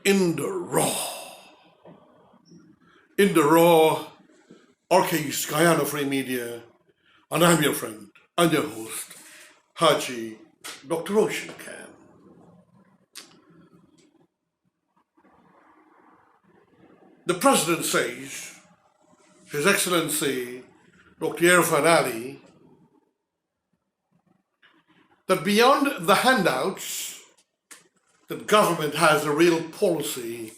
in the raw RK's Guyana Free Media, and I'm your friend and your host, HAJJI, Dr. ROSHAN. The President says, His Excellency Dr. Irfan Ali, that beyond the handouts, that government has a real policy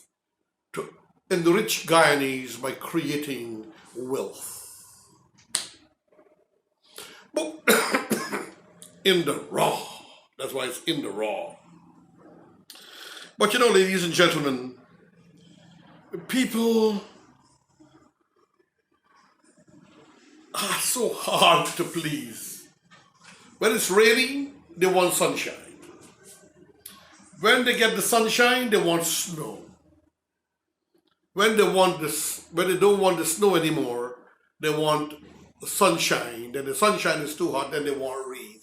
to enrich Guyanese by creating wealth. But in the raw, that's why it's in the raw. But you know, ladies and gentlemen, people are so hard to please. When it's raining, they want sunshine. When they get the sunshine, they want snow. When they don't want the snow anymore, they want the sunshine. Then the sunshine is too hot, then they want rain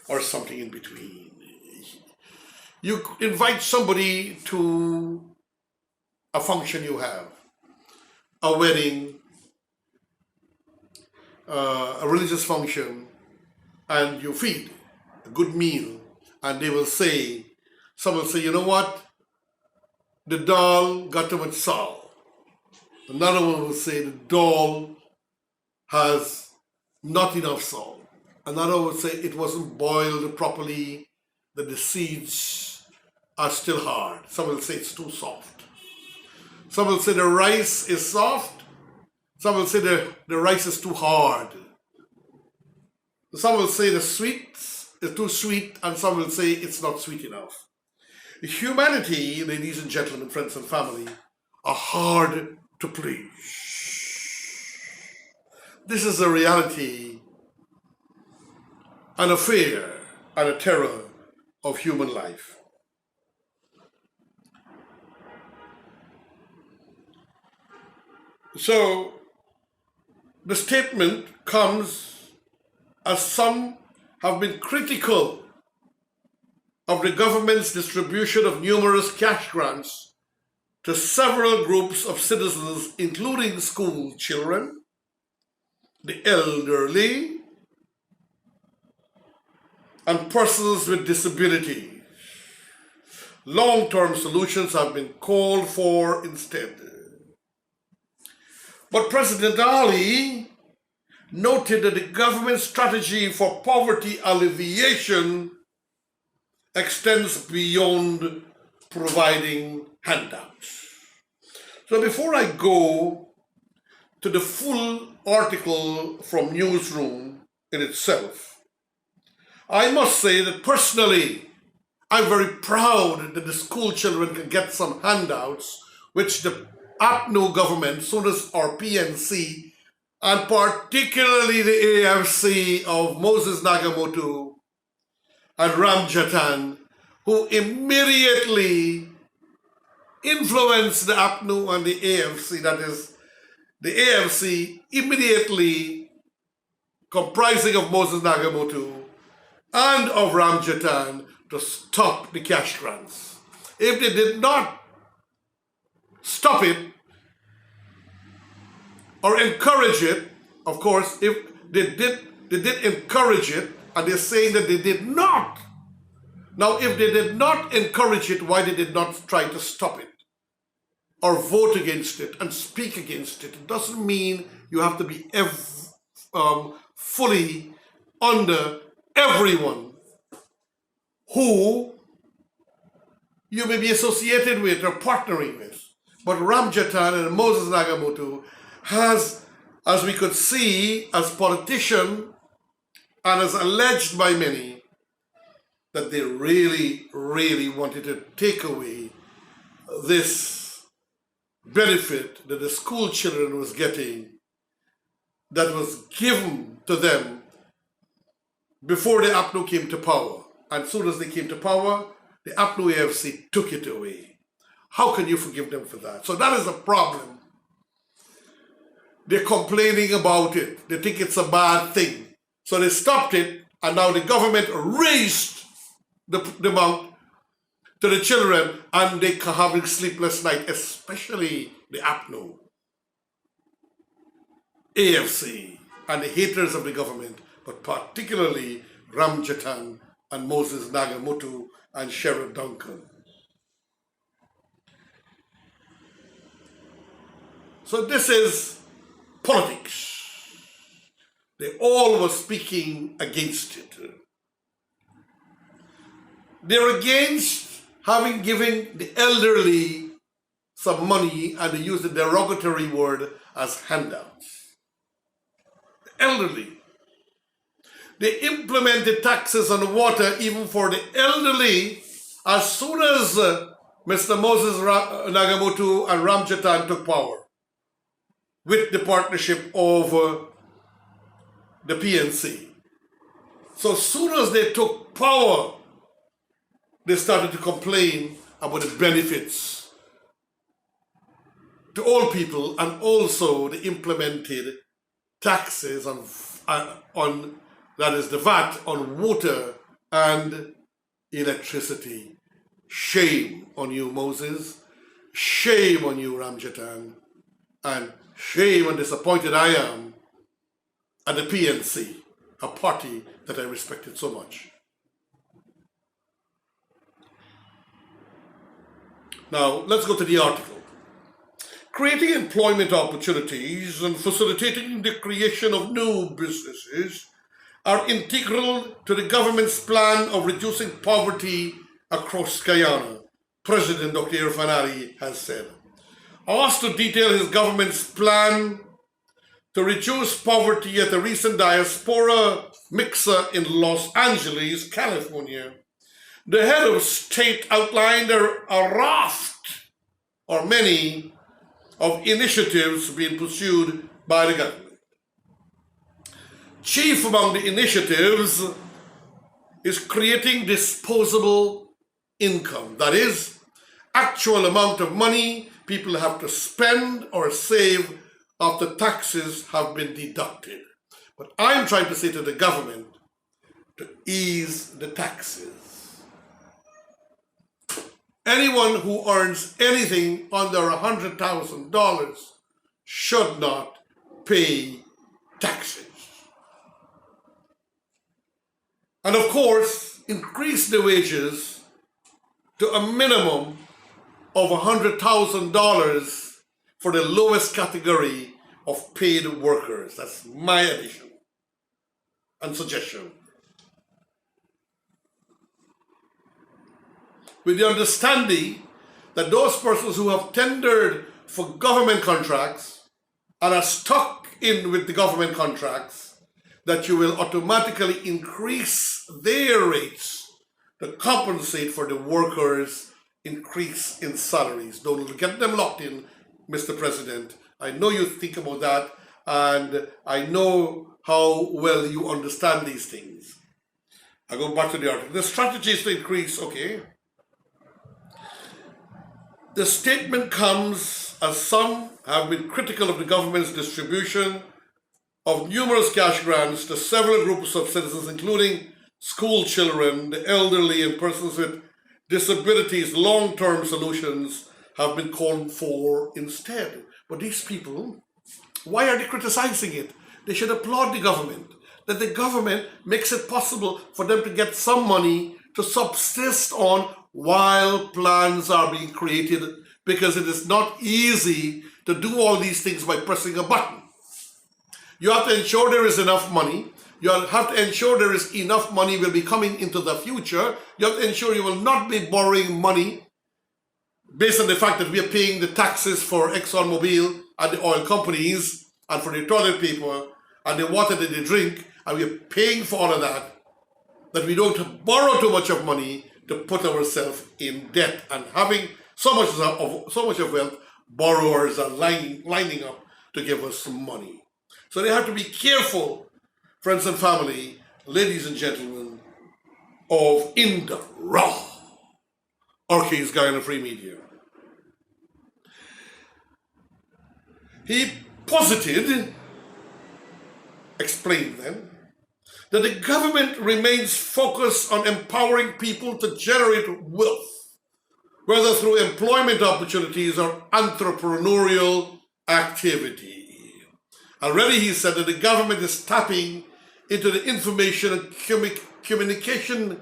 or something in between. You invite somebody to a function you have, a wedding, a religious function, and you feed a good meal, and they will say, some will say, you know what, the dal got too much salt. Another one will say the dal has not enough salt. Another will say it wasn't boiled properly, that the seeds are still hard. Some will say it's too soft. Some will say the rice is soft. Some will say the rice is too hard. Some will say the sweet is too sweet, and some will say it's not sweet enough. Humanity, ladies and gentlemen, friends and family, are hard to please. This is a reality and a fear and a terror of human life. So the statement comes as some have been critical of the government's distribution of numerous cash grants to several groups of citizens, including school children, the elderly, and persons with disabilities. Long-term solutions have been called for instead. But President Ali noted that the government's strategy for poverty alleviation extends beyond providing handouts. So before I go to the full article from Newsroom in itself, I must say that personally, I'm very proud that the school children can get some handouts, which the APNU government, so does our PNC, and particularly the AFC of Moses Nagamotu and Ramjatan, who immediately influenced the APNU and the AFC, that is, the AFC immediately comprising of Moses Nagamotu and of Ramjatan to stop the cash grants. If they did not stop it or encourage it, of course, if they did encourage it, and they're saying that they did not. Now, if they did not encourage it, why they did not try to stop it or vote against it and speak against it? It doesn't mean you have to be fully under everyone who you may be associated with or partnering with. But Ramjatan and Moses Nagamotu has, as we could see, as politician and as alleged by many, that they really, really wanted to take away this benefit that the school children was getting, that was given to them before the APNU came to power. And as soon as they came to power, the APNU AFC took it away. How can you forgive them for that? So that is a problem. They're complaining about it. They think it's a bad thing. So they stopped it, and now the government raised the amount to the children, and they having sleepless night, especially the APNO, AFC, and the haters of the government, but particularly Ramjatan and Moses Nagamutu and Sheriff Duncan. So this is politics. They all were speaking against it. They're against having given the elderly some money, and they use the derogatory word as handouts. The elderly. They implemented taxes on water even for the elderly as soon as Mr. Moses Nagamutu and Ramjatan took power with the partnership of the PNC. So as soon as they took power, they started to complain about the benefits to all people, and also they implemented taxes on that is the VAT on water and electricity. Shame on you, Moses. Shame on you, Ramjatan. And shame and disappointed I am at the PNC, a party that I respected so much. Now, let's go to the article. Creating employment opportunities and facilitating the creation of new businesses are integral to the government's plan of reducing poverty across Guyana, President Dr. Irfaan Ali has said. Asked to detail his government's plan to reduce poverty at the recent diaspora mixer in Los Angeles, California, the head of state outlined a raft, or many, of initiatives being pursued by the government. Chief among the initiatives is creating disposable income. That is, actual amount of money people have to spend or save after taxes have been deducted. But I'm trying to say to the government to ease the taxes. Anyone who earns anything under $100,000 should not pay taxes. And of course, increase the wages to a minimum of $100,000 for the lowest category of paid workers. That's my addition and suggestion. With the understanding that those persons who have tendered for government contracts and are stuck in with the government contracts, that you will automatically increase their rates to compensate for the workers' increase in salaries. Don't get them locked in, Mr. President. I know you think about that, and I know how well you understand these things. I go back to the article. The strategy is to increase, okay. The statement comes as some have been critical of the government's distribution of numerous cash grants to several groups of citizens, including school children, the elderly, and persons with disabilities. Long-term solutions have been called for instead. But these people, why are they criticizing it? They should applaud the government, that the government makes it possible for them to get some money to subsist on while plans are being created, because it is not easy to do all these things by pressing a button. You have to ensure there is enough money. You have to ensure there is enough money will be coming into the future. You have to ensure you will not be borrowing money based on the fact that we are paying the taxes for ExxonMobil and the oil companies and for the toilet paper and the water that they drink, and we are paying for all of that, that we don't borrow too much of money to put ourselves in debt and having so much of wealth, borrowers are lining up to give us some money. So they have to be careful, friends and family, ladies and gentlemen, of In the Raw, RK's Guyana Free Media. He posited, explained then, that the government remains focused on empowering people to generate wealth whether through employment opportunities or entrepreneurial activity. Already he said that the government is tapping into the information and communication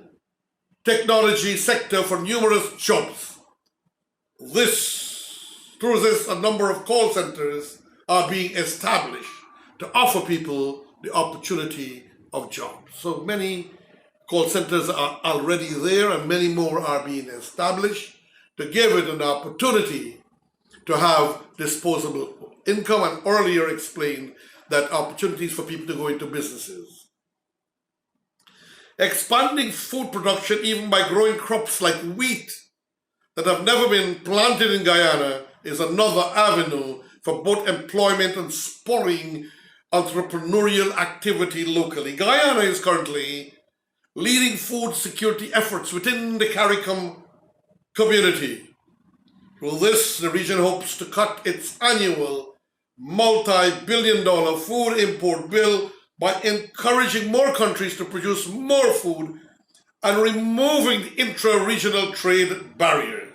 technology sector for numerous jobs. Through this, a number of call centers are being established to offer people the opportunity of jobs. So many call centers are already there and many more are being established to give it an opportunity to have disposable income, and earlier explained that opportunities for people to go into businesses. Expanding food production even by growing crops like wheat that have never been planted in Guyana is another avenue for both employment and spurring entrepreneurial activity locally. Guyana is currently leading food security efforts within the CARICOM community. Through this, the region hopes to cut its annual multi-billion-dollar food import bill by encouraging more countries to produce more food and removing the intra-regional trade barriers.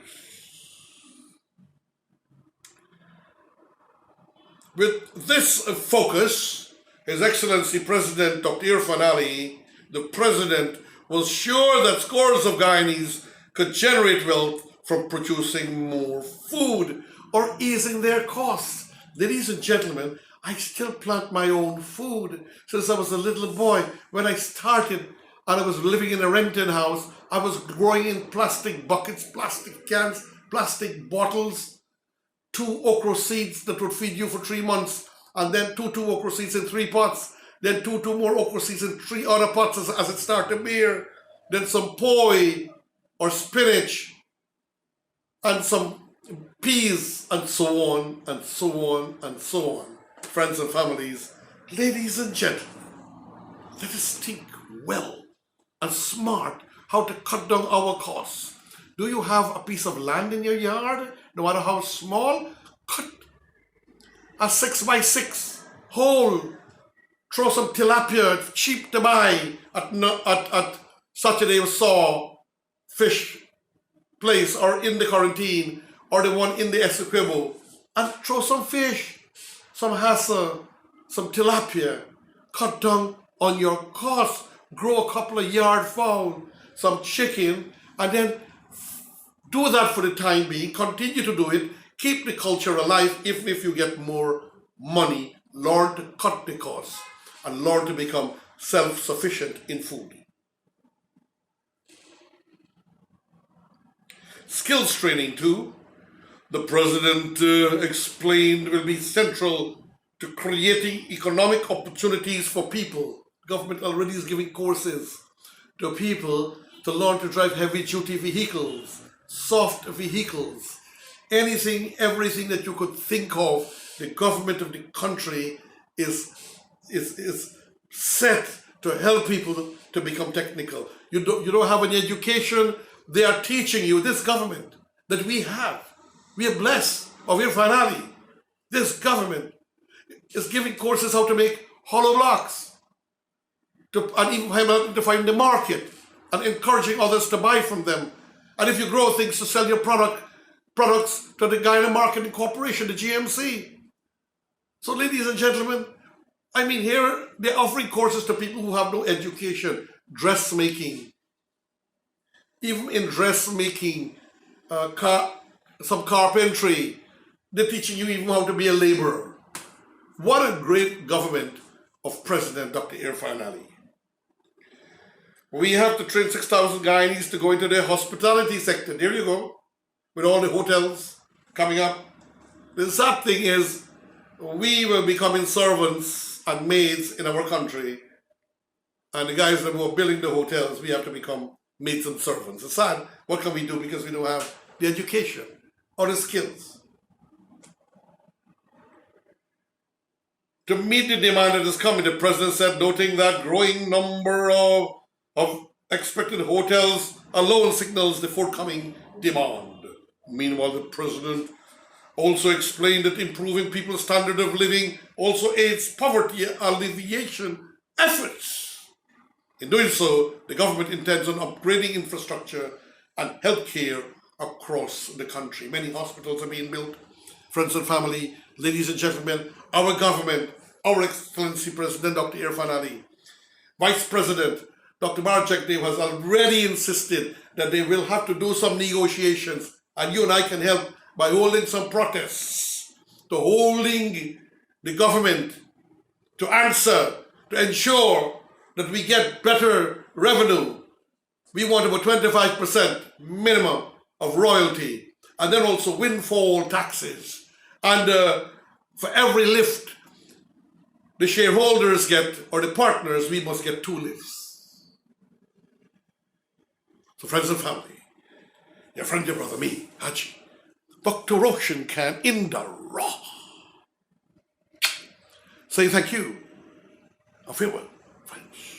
With this focus, His Excellency President Dr. Irfan Ali, the President, was sure that scores of Guyanese could generate wealth from producing more food or easing their costs. Ladies and gentlemen, I still plant my own food since I was a little boy. When I started and I was living in a rented house, I was growing in plastic buckets, plastic cans, plastic bottles, 2 okra seeds that would feed you for 3 months, and then two okra seeds in 3 pots, then two more okra seeds in 3 other pots as it started to bear, then some poi or spinach, and some peas, and so on, and so on, and so on. Friends and families, ladies and gentlemen, let us think well and smart how to cut down our costs. Do you have a piece of land in your yard, no matter how small? Cut a 6x6 hole. Throw some tilapia, it's cheap to buy at Saturday Saw fish place or in the quarantine or the one in the Essequibo, and throw some fish, some hassa, some tilapia. Cut down on your costs. Grow a couple of yard fowl, some chicken, and then do that for the time being. Continue to do it. Keep the culture alive. Even if you get more money, learn to cut the costs and learn to become self-sufficient in food. Skills training too, the President explained, will be central to creating economic opportunities for people. Government already is giving courses to people to learn to drive heavy-duty vehicles, soft vehicles, anything, everything that you could think of. The government of the country is set to help people to become technical. You don't have any education. They are teaching you, this government that we are blessed of Irfan Ali. This government is giving courses how to make hollow blocks, and even helping to find the market and encouraging others to buy from them. And if you grow things, to sell your products to the Guyana Marketing Corporation, the GMC. So ladies and gentlemen, I mean, here they're offering courses to people who have no education, dressmaking. Even in dressmaking, some carpentry, they're teaching you even how to be a laborer. What a great government of President Dr. Irfan Ali. We have to train 6,000 Guyanese to go into the hospitality sector. There you go, with all the hotels coming up. The sad thing is, we were becoming servants and maids in our country, and the guys that were building the hotels, we have to become maids and servants. It's sad. What can we do because we don't have the education or the skills? To meet the demand that is coming, the President said, noting that growing number of expected hotels alone signals the forthcoming demand. Meanwhile, the President also explained that improving people's standard of living also aids poverty alleviation efforts. In doing so, the government intends on upgrading infrastructure and healthcare across the country. Many hospitals are being built. Friends and family, ladies and gentlemen, our government, our Excellency President Dr. Irfan Ali, Vice President Dr. Barjak Dev has already insisted that they will have to do some negotiations, and you and I can help by holding some protests, to holding the government to answer, to ensure that we get better revenue. We want about 25% minimum of royalty, and then also windfall taxes. And for every lift the shareholders get, or the partners, we must get 2 lifts. So friends and family, your friend, your brother, me, HAJJI, Dr. Roshan Khan in the raw. Say thank you and farewell, friends.